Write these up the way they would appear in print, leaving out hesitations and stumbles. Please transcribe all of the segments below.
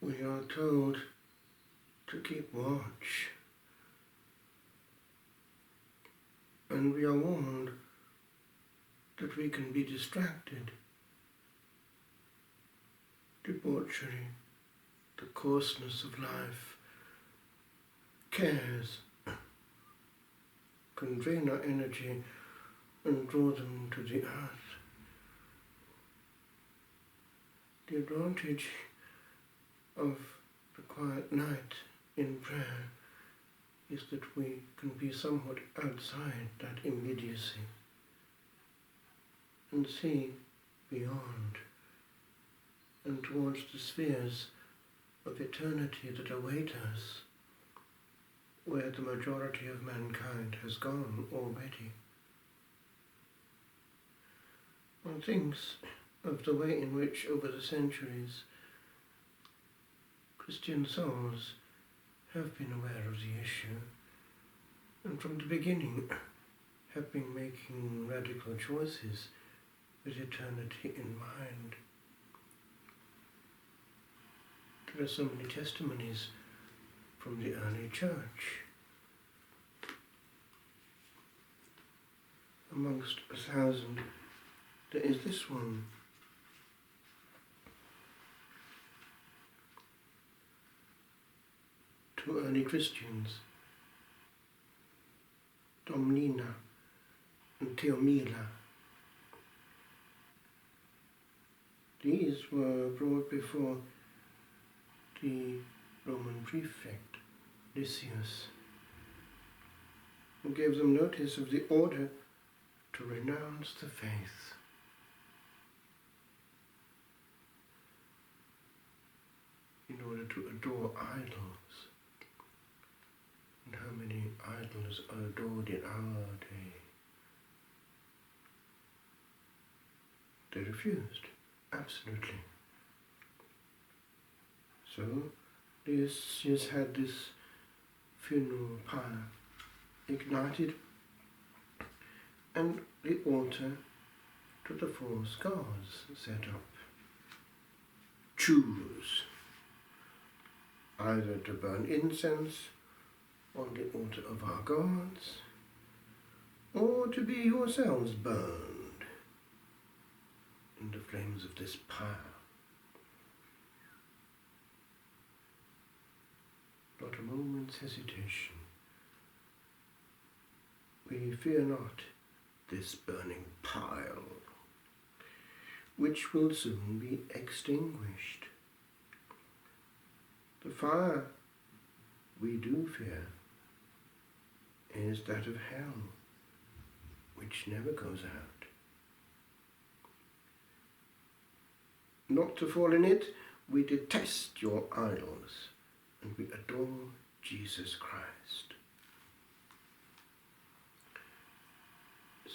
We are told to keep watch, and we are warned that we can be distracted. Debauchery, the coarseness of life, cares can drain our energy and draw them to the earth. The advantage of the quiet night in prayer is that we can be somewhat outside that immediacy and see beyond and towards the spheres of eternity that await us, where the majority of mankind has gone already. One thinks of the way in which, over the centuries, Christian souls have been aware of the issue, and from the beginning have been making radical choices with eternity in mind. There are so many testimonies from the early church. Amongst 1,000, there is this one. Two early Christians, Domnina and Theomila. These were brought before the Roman prefect, Lysias, who gave them notice of the order to renounce the faith. In order to adore idols. And how many idols are adored in our day? They refused, absolutely. So Lysias had this funeral pyre ignited and the altar to the false gods set up. Choose either to burn incense on the altar of our gods, or to be yourselves burned in the flames of this pyre. Not a moment's hesitation. We fear not this burning pile, which will soon be extinguished. The fire we do fear is that of hell, which never goes out. Not to fall in it, we detest your idols, and we adore Jesus Christ.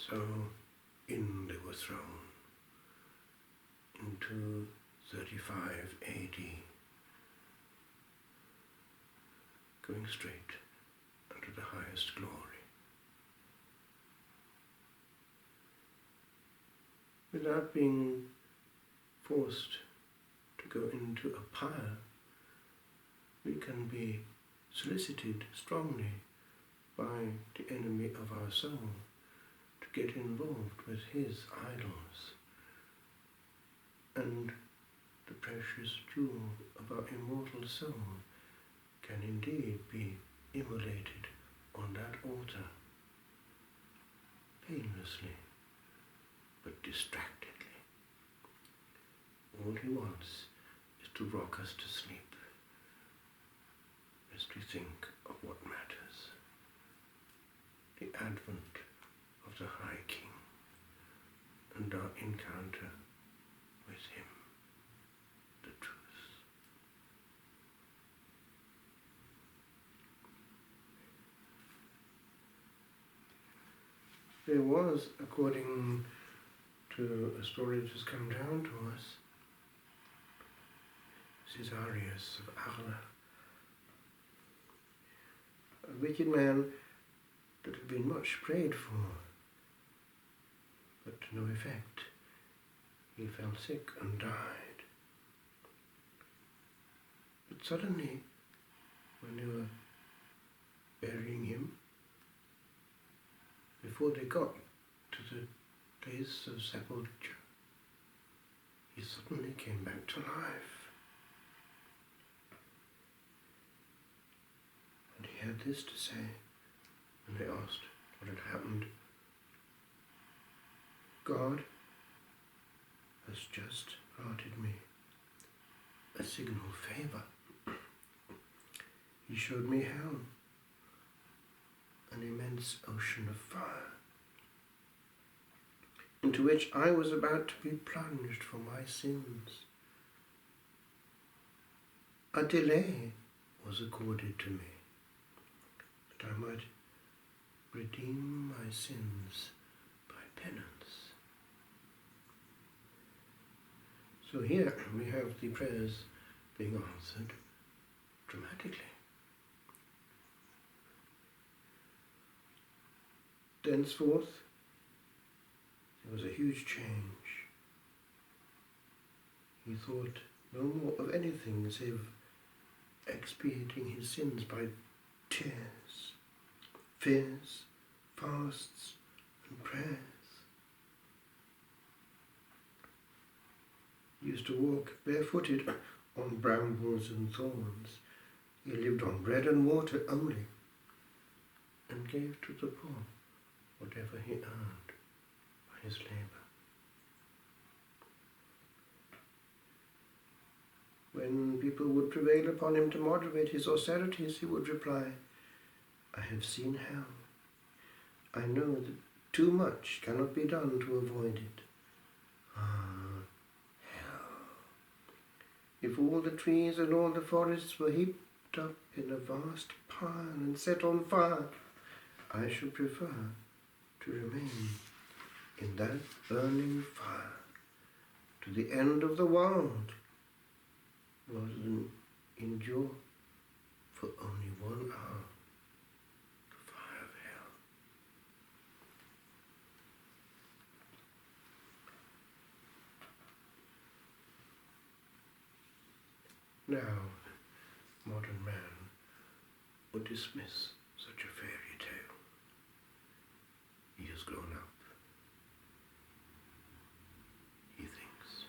So in they were thrown into 35 AD, going straight unto the highest glory. Without being forced to go into a pyre, we can be solicited strongly by the enemy of our soul to get involved with his idols, and the precious jewel of our immortal soul can indeed be immolated on that altar, painlessly but distractedly. All he wants is to rock us to sleep, lest we think of what matters. The advent of the High King and our encounter with him, the truth. There was, according to a story that has come down to us, Caesarius of Arles, a wicked man that had been much prayed for, but to no effect. He fell sick and died. suddenly, when they were burying him, before they got to the place of sepulture, he suddenly came back to life. And he had this to say when they asked what had happened. God has just granted me a signal favour. He showed me hell, an immense ocean of fire, into which I was about to be plunged for my sins. A delay was accorded to me, that I might redeem my sins by penance. So here we have the prayers being answered dramatically. Thenceforth, there was a huge change. He thought no more of anything save expiating his sins by tears, fears, fasts, and prayers. He used to walk barefooted on brambles and thorns. He lived on bread and water only, and gave to the poor whatever he earned by his labour. When people would prevail upon him to moderate his austerities, he would reply, I have seen hell. I know that too much cannot be done to avoid it. Ah, hell. If all the trees and all the forests were heaped up in a vast pile and set on fire, I should prefer to remain in that burning fire to the end of the world, rather than endure for only 1 hour the fire of hell. Now, modern man would dismiss such a fairy tale. He has grown up, he thinks,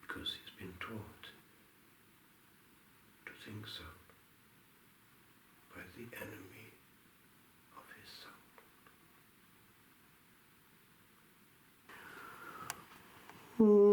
because he's been taught to think so by the enemy of his soul.